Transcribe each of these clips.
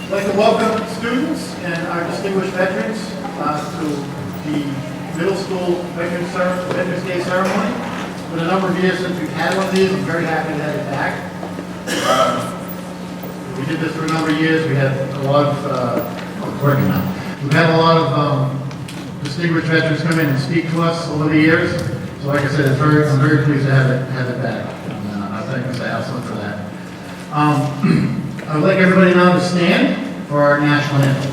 I'd like to welcome students and our distinguished veterans to the middle school Veterans Day ceremony. It's been a number of years since we've had one of these. I'm very happy to have it back. We did this for a number of years. We had a lot of, it's working now. We've had a lot of distinguished veterans come in and speak to us over the years. So like I said, I'm very pleased to have it back. And I thank Mr. Haslund for that. I would like everybody now to stand for our national anthem.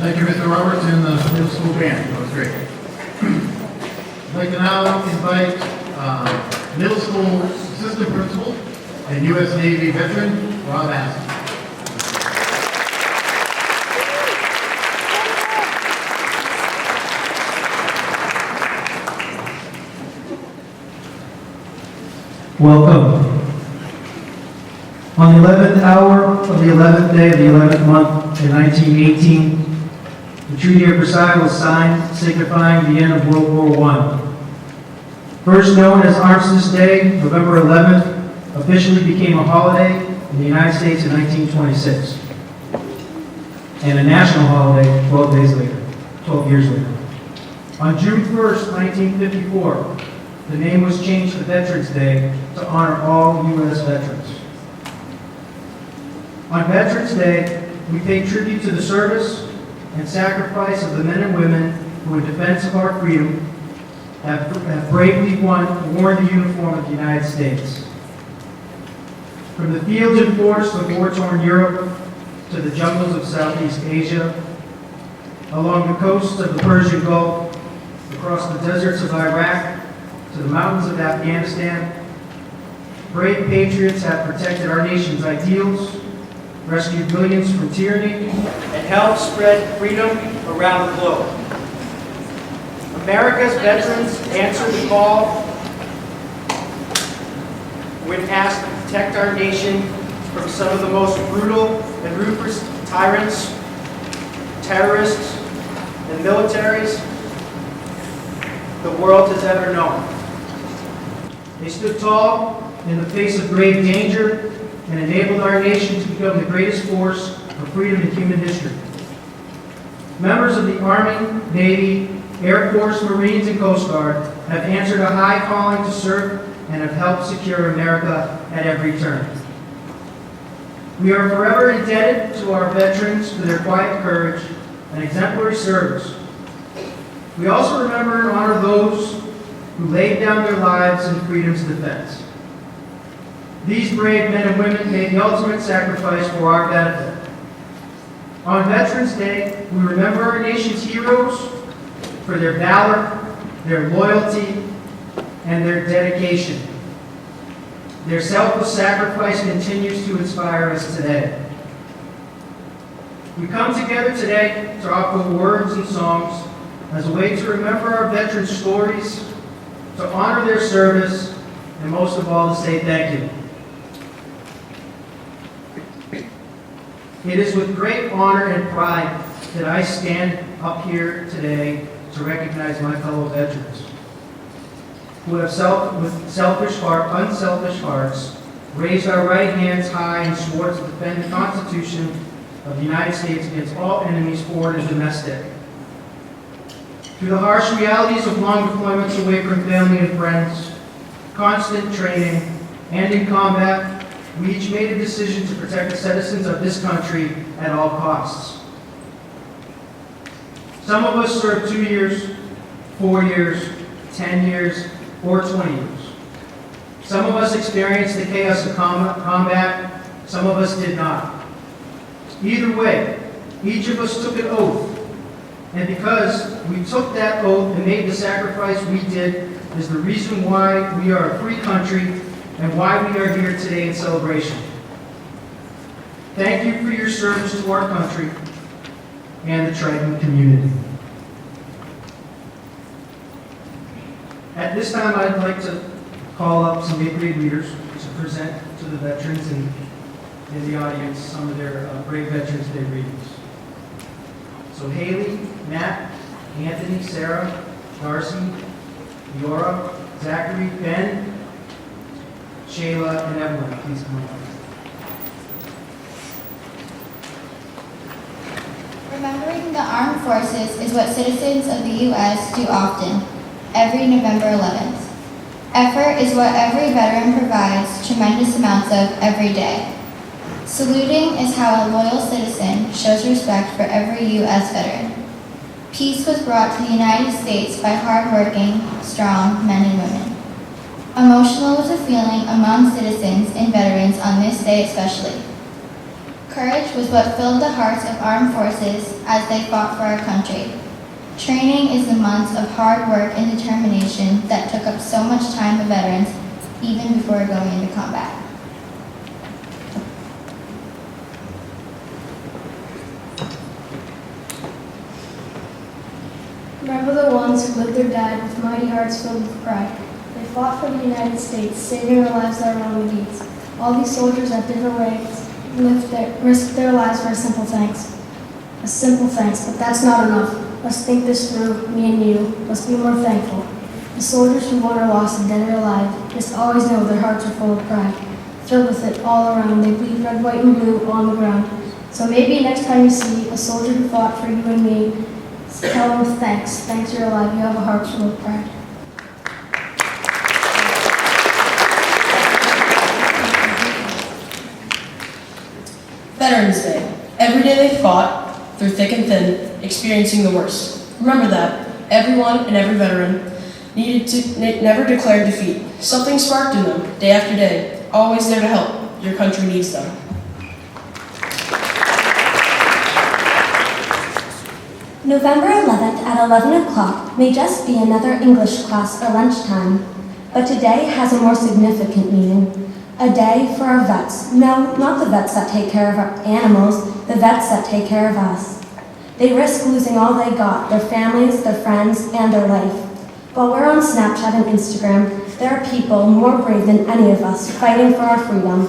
Thank you, Mr. Roberts, and the middle school band. That was great. I'd like to now invite middle school assistant principal and U.S. Navy veteran, Rob Aston. Welcome. On the 11th hour of the 11th day of the 11th month in 1918, the Treaty of Versailles was signed, signifying the end of World War I. First known as Armistice Day, November 11th officially became a holiday in the United States in 1926, and a national holiday 12 years later. On June 1st, 1954, the name was changed to Veterans Day to honor all U.S. veterans. On Veterans Day, we pay tribute to the service and sacrifice of the men and women who, in defense of our freedom, have bravely worn the uniform of the United States. From the fields and forests of war-torn Europe to the jungles of Southeast Asia, along the coasts of the Persian Gulf, across the deserts of Iraq, to the mountains of Afghanistan, brave patriots have protected our nation's ideals, rescued millions from tyranny, and helped spread freedom around the globe. America's veterans answered the call when asked to protect our nation from some of the most brutal and ruthless tyrants, terrorists, and militaries the world has ever known. They stood tall in the face of grave danger and enabled our nation to become the greatest force for freedom in human history. Members of the Army, Navy, Air Force, Marines, and Coast Guard have answered a high calling to serve and have helped secure America at every turn. We are forever indebted to our veterans for their quiet courage and exemplary service. We also remember and honor those who laid down their lives in freedom's defense. These brave men and women made the ultimate sacrifice for our benefit. On Veterans Day, we remember our nation's heroes for their valor, their loyalty, and their dedication. Their selfless sacrifice continues to inspire us today. We come together today to offer words and songs as a way to remember our veterans' stories, to honor their service, and most of all, to say thank you. It is with great honor and pride that I stand up here today to recognize my fellow veterans who have with unselfish hearts, raised our right hands high and swore to defend the Constitution of the United States against all enemies, foreign and domestic. Through the harsh realities of long deployments away from family and friends, constant training, and in combat, we each made a decision to protect the citizens of this country at all costs. Some of us served 2 years, 4 years, 10 years, or 20 years. Some of us experienced the chaos of combat, some of us did not. Either way, each of us took an oath, and because we took that oath and made the sacrifice we did is the reason why we are a free country and why we are here today in celebration. Thank you for your service to our country and the Triton community. At this time, I'd like to call up some 8th grade leaders to present to the veterans and in the audience some of their brave Veterans Day readings. So Haley, Matt, Anthony, Sarah, Darcy, Leora, Zachary, Ben, Shayla, and Evelyn, please come on. Remembering the armed forces is what citizens of the U.S. do often, every November 11th. Effort is what every veteran provides tremendous amounts of every day. Saluting is how a loyal citizen shows respect for every U.S. veteran. Peace was brought to the United States by hardworking, strong men and women. Emotional was a feeling among citizens and veterans on this day especially. Courage was what filled the hearts of armed forces as they fought for our country. Training is the months of hard work and determination that took up so much time of veterans even before going into combat. Remember the ones who lived or died with mighty hearts filled with pride. They fought for the United States, saving their lives their own deeds. All these soldiers at different ranks risked their lives for a simple thanks. A simple thanks, but that's not enough. Let's think this through, me and you. Let's be more thankful. The soldiers who won or lost, dead or alive, just always know their hearts are full of pride. Filled with it all around, they bleed red, white, and blue on the ground. So maybe next time you see a soldier who fought for you and me, tell them thanks. Thanks you're alive. You have a heart full of pride. Veterans Day. Every day they fought, through thick and thin, experiencing the worst. Remember that. Everyone and every veteran never declared defeat. Something sparked in them, day after day. Always there to help. Your country needs them. November 11th at 11 o'clock may just be another English class or lunchtime, but today has a more significant meaning. A day for our vets. No, not the vets that take care of our animals, the vets that take care of us. They risk losing all they got, their families, their friends, and their life. While we're on Snapchat and Instagram, there are people more brave than any of us fighting for our freedom.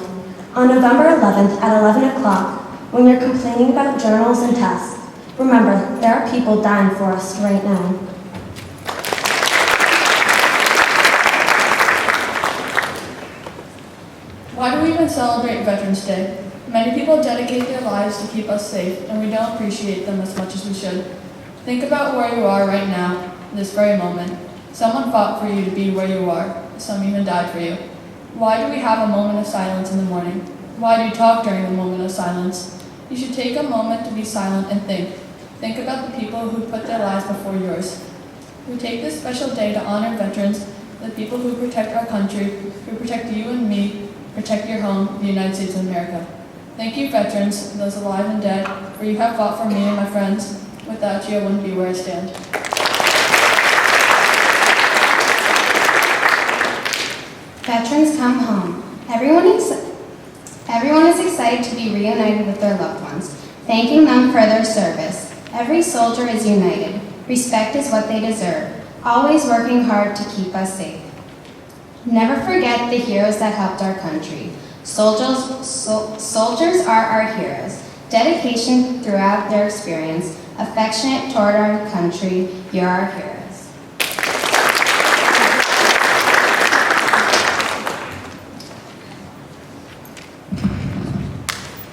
On November 11th at 11 o'clock, when you're complaining about journals and tests, remember, there are people dying for us right now. Why do we even celebrate Veterans Day? Many people dedicate their lives to keep us safe, and we don't appreciate them as much as we should. Think about where you are right now, this very moment. Someone fought for you to be where you are. Some even died for you. Why do we have a moment of silence in the morning? Why do you talk during the moment of silence? You should take a moment to be silent and think. Think about the people who put their lives before yours. We take this special day to honor veterans, the people who protect our country, who protect you and me, protect your home, the United States of America. Thank you, veterans, those alive and dead, for you have fought for me and my friends. Without you, I wouldn't be where I stand. Veterans come home. Everyone is excited to be reunited with their loved ones, thanking them for their service. Every soldier is united. Respect is what they deserve, always working hard to keep us safe. Never forget the heroes that helped our country. Soldiers are our heroes. Dedication throughout their experience, affectionate toward our country, you're our heroes.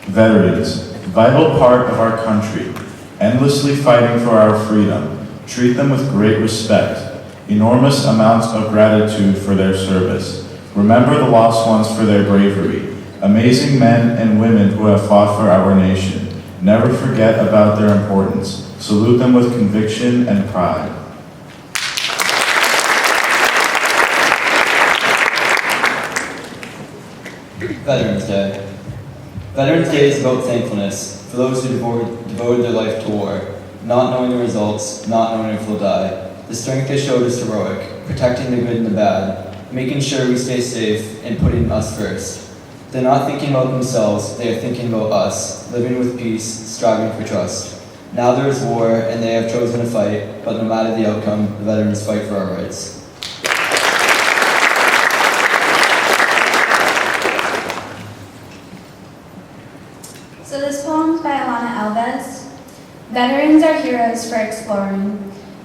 Veterans, vital part of our country, endlessly fighting for our freedom. Treat them with great respect. Enormous amounts of gratitude for their service. Remember the lost ones for their bravery. Amazing men and women who have fought for our nation. Never forget about their importance. Salute them with conviction and pride. Veterans Day. Veterans Day is about thankfulness for those who devoted their life to war, not knowing the results, not knowing if they'll die. The strength they showed is heroic, protecting the good and the bad, making sure we stay safe, and putting us first. They're not thinking about themselves, they are thinking about us, living with peace, striving for trust. Now there is war, and they have chosen to fight, but no matter the outcome, the veterans fight for our rights. So this poem is by Alana Alves. Veterans are heroes for exploring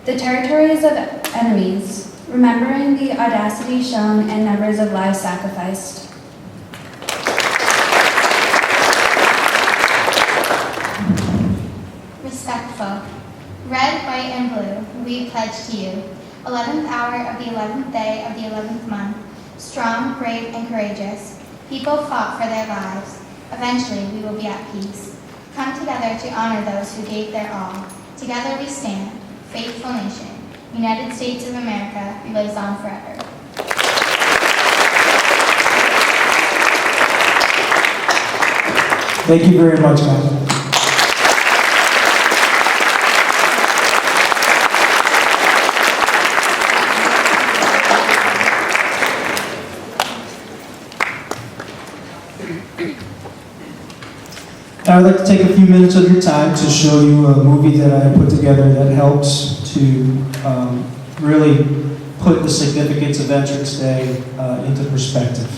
the territories of enemies, remembering the audacity shown and numbers of lives sacrificed. Respectful. Red, white, and blue, we pledge to you. 11th hour of the 11th day of the 11th month. Strong, brave, and courageous. People fought for their lives. Eventually, we will be at peace. Come together to honor those who gave their all. Together we stand, faithful nation. United States of America lives on forever. Thank you very much, guys. Now I'd like to take a few minutes of your time to show you a movie that I put together that helps to really put the significance of Veterans Day into perspective.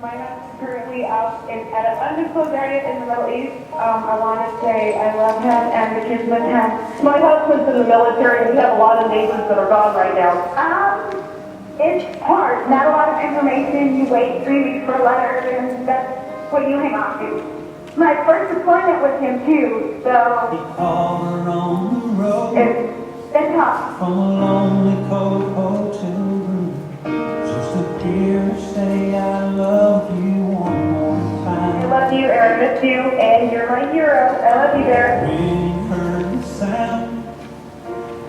My house is currently out at an undisclosed area in the Middle East. I want to say I love him and the kids with him. My husband's in the military and we have a lot of neighbors that are gone right now. It's hard. Not a lot of information. You wait 3 weeks for a letter and that's what you hang on to. My first deployment with him too, so it's been tough. From a lonely cold hotel room, just appear and say I love you one more time. I love you, and I miss you, and you're my hero. I love you, Derek. When you heard the sound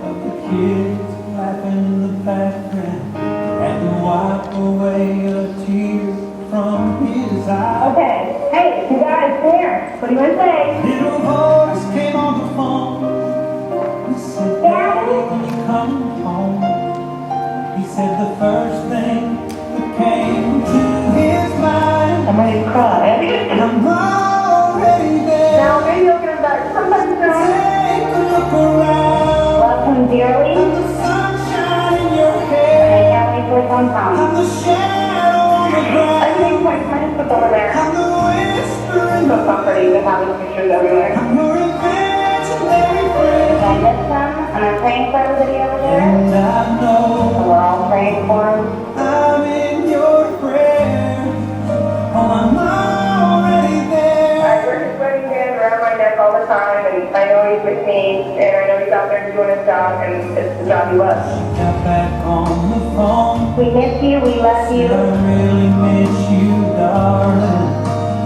of the kids laughing in the background, had to wipe away a tear from his eye. Okay, hey, you guys, there. What do you want to say? Little voice came on the phone and said, Daddy, when you come home, he said the first thing that came to his mind. I'm ready to cry. I'm already there. Now, maybe you'll get back sometime soon. Take a look around. Love him dearly. And the sunshine in your hair. And I can't wait for it one time. And the shadow on the ground. I think my friends put over there. And the whisper in So the comforting to have his pictures everywhere. I'm your imaginary friend. I miss him, and I'm praying for everybody over there. And I know And we're all praying for him. I'm in your prayers. Oh, I'm already there. Alright, we're just waiting there. around my neck all the time, and I know he's with me, and I know he's out there doing his job, and it's the job he loves. Got back on the phone. We miss you, we love you. I really miss you, darling.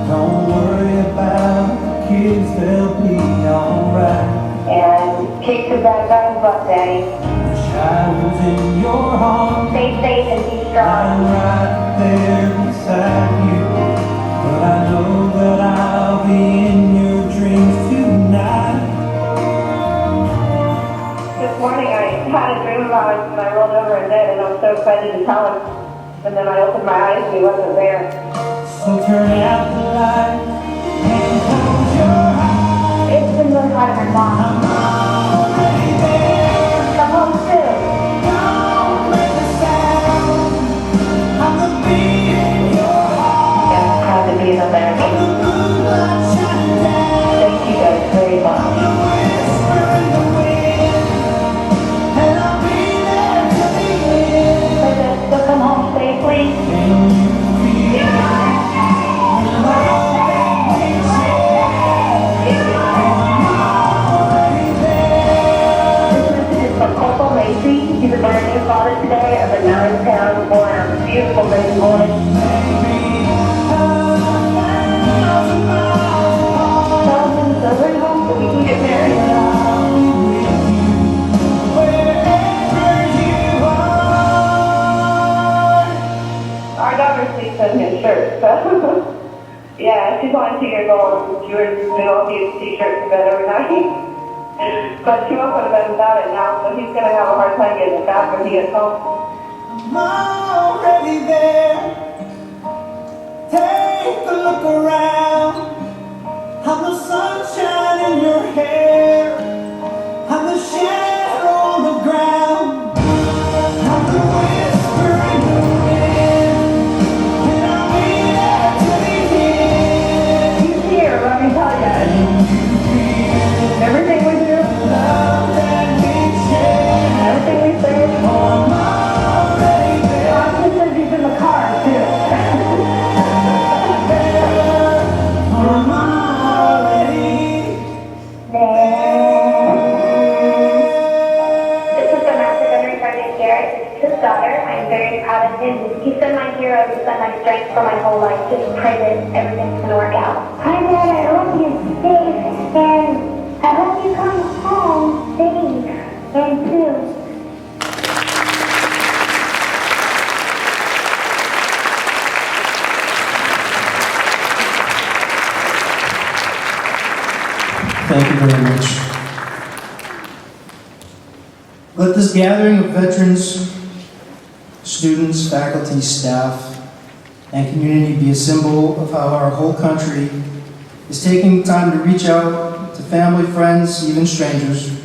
Don't worry about the kids, they'll be alright. And kick the bad guy's butt, Daddy. Wish I was in your arms. Stay safe and be I'm strong. right there beside you, but I know that I'll be in your dreams tonight. This morning I had a dream about him, and I rolled over in bed, and I was so excited to tell him. And then I opened my eyes, and he wasn't there. So turn out the light and close your eyes. It's been really hard on my mom. I'm already there. Come home soon. Don't make a sound. I'm the beat in your heart. I'm proud to be an American. The moonlight shining down. Thank you guys very much. The whisper in the wind, and I'll be there till the end. So come home safely. Can you feel the love that we share? I'm already there. This message is from Corporal Macy. He's a brand new father today of a 9-pound boy. A beautiful baby boy. Maybe 1,000 miles apart. Tell him so we're home so we can get married. I'll be with you wherever you are. Our daughter sleeps in his shirt, so yeah, she's only 2 years old. She wears his little cute t-shirt to bed every night. But she won't go to bed without it now, so he's gonna have a hard time getting it back when he gets home. I'm already there. Take a look around. I'm the sunshine in your hair. I'm the shadow on the ground. I'm the whisper in the wind, and I'll be there till the end. He's here, let me tell you. Everything we do, Love that we share. everything we say, Oh, I'm already there. he says he's in the car too. I'm already This is the Master Gunnery Sergeant Garrett. It's his daughter. I'm very proud of him. He's been my hero. He's been my strength for my whole life. Just pray that everything's going to work out. Hi, Dad. I hope you're safe. And I hope you come home safe and soon. Thank you very much. Let this gathering of veterans, students, faculty, staff, and community be a symbol of how our whole country is taking time to reach out to family, friends, even strangers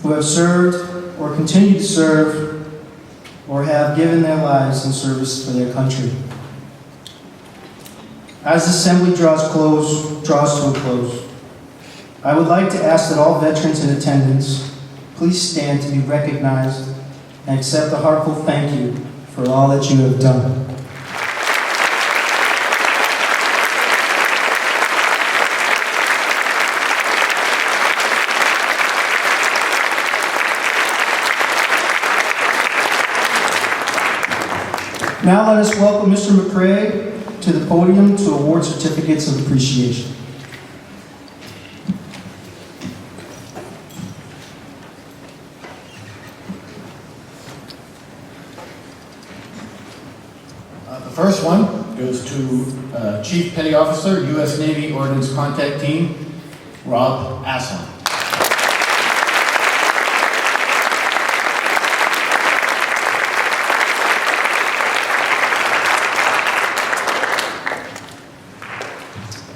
who have served or continue to serve or have given their lives in service for their country. As the assembly draws to a close, I would like to ask that all veterans in attendance please stand to be recognized and accept a heartfelt thank you for all that you have done. Now let us welcome Mr. McCrae to the podium to award certificates of appreciation. The first one goes to Chief Petty Officer, U.S. Navy Ordnance Contact Team, Rob Aslan.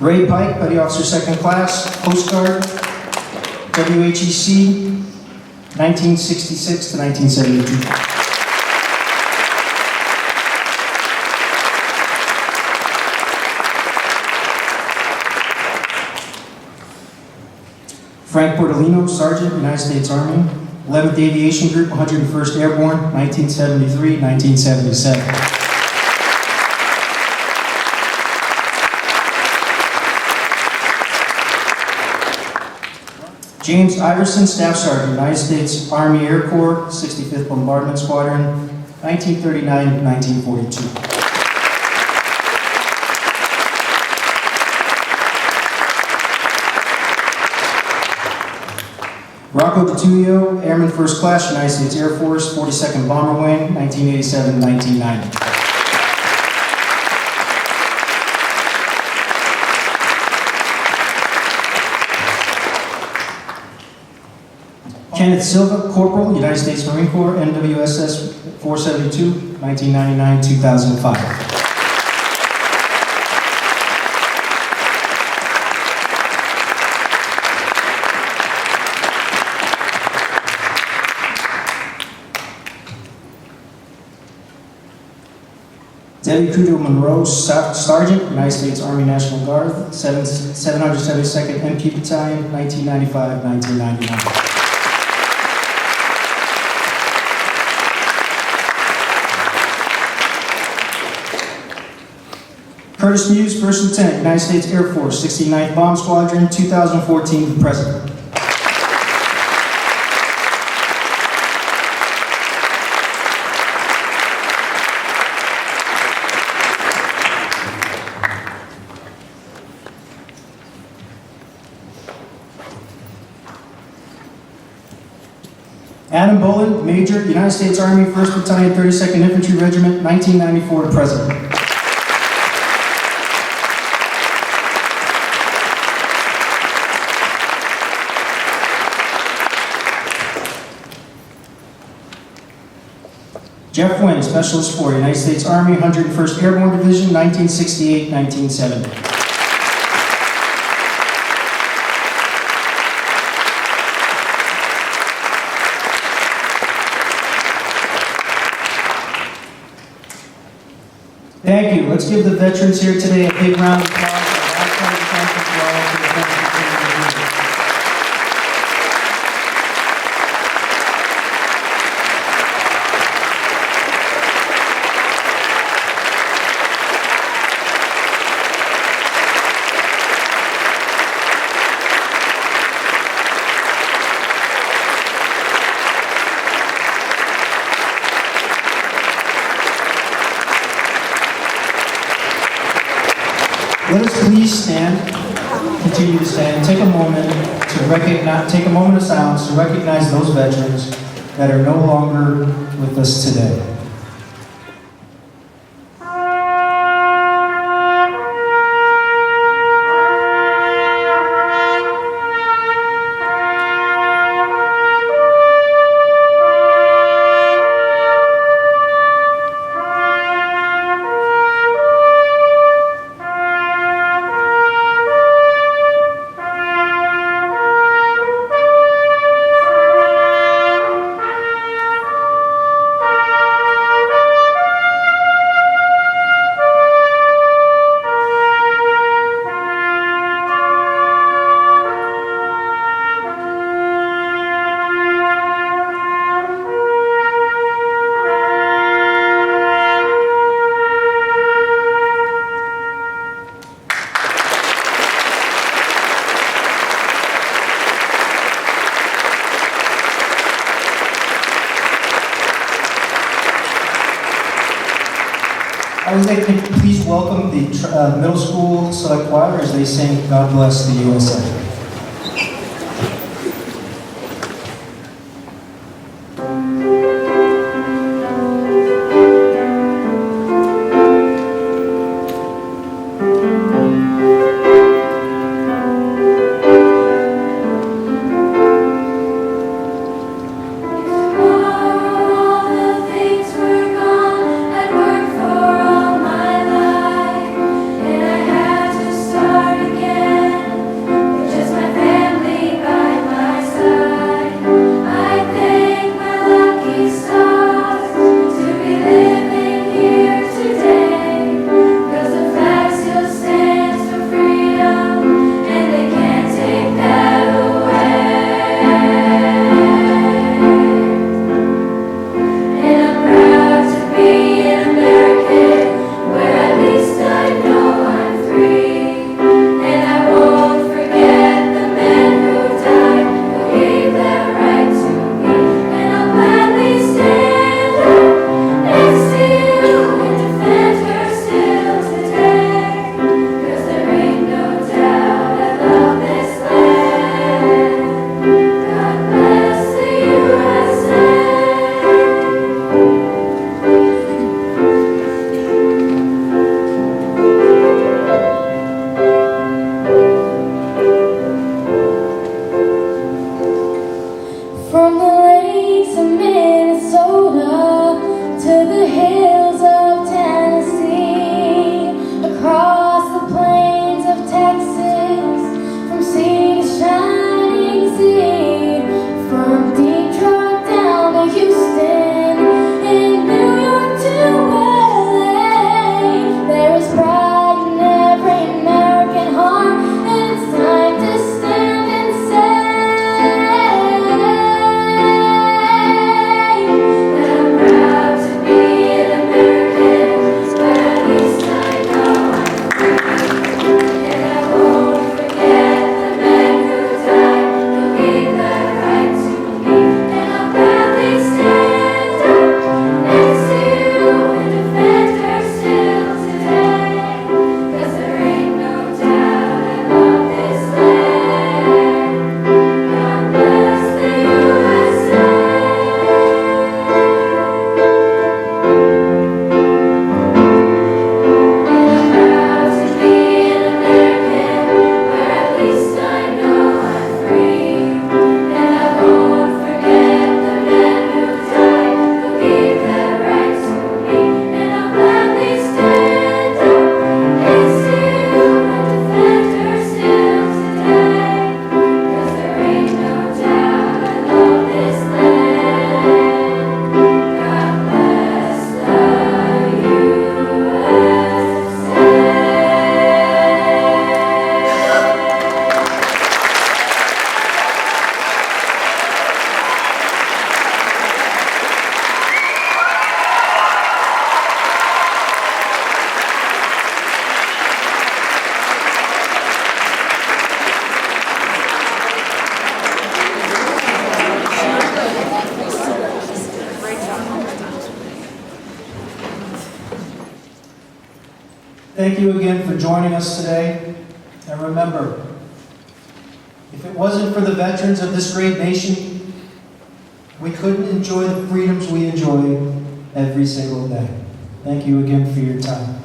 Ray Pike, Petty Officer Second Class, Coast Guard, WHEC, 1966 to 1972. Frank Portolino, Sergeant, United States Army, 11th Aviation Group, 101st Airborne, 1973-1977. James Iverson, Staff Sergeant, United States Army Air Corps, 65th Bombardment Squadron, 1939-1942. Rocco DiTullio, Airman First Class, United States Air Force, 42nd Bomber Wing, 1987-1990. Kenneth Silva, Corporal, United States Marine Corps, NWSS 472, 1999-2005. Debbie Cudo Monroe, Sergeant, United States Army National Guard, 772nd MQ Battalion, 1995-1999. Curtis Muse, First Lieutenant, United States Air Force, 69th Bomb Squadron, 2014 to present. Adam Bolin, Major, United States Army, 1st Battalion, 32nd Infantry Regiment, 1994 to present. Jeff Wynn, Specialist 4, United States Army, 101st Airborne Division, 1968-1970. Thank you. Let's give the veterans here today a big round of applause. Let us please stand, continue to stand, take a moment of silence to recognize those veterans that are no longer with us today. I would like to please welcome the middle school select choir as they sing God Bless the USA. Start again. Thank you again for joining us today. And remember, if it wasn't for the veterans of this great nation, we couldn't enjoy the freedoms we enjoy every single day. Thank you again for your time.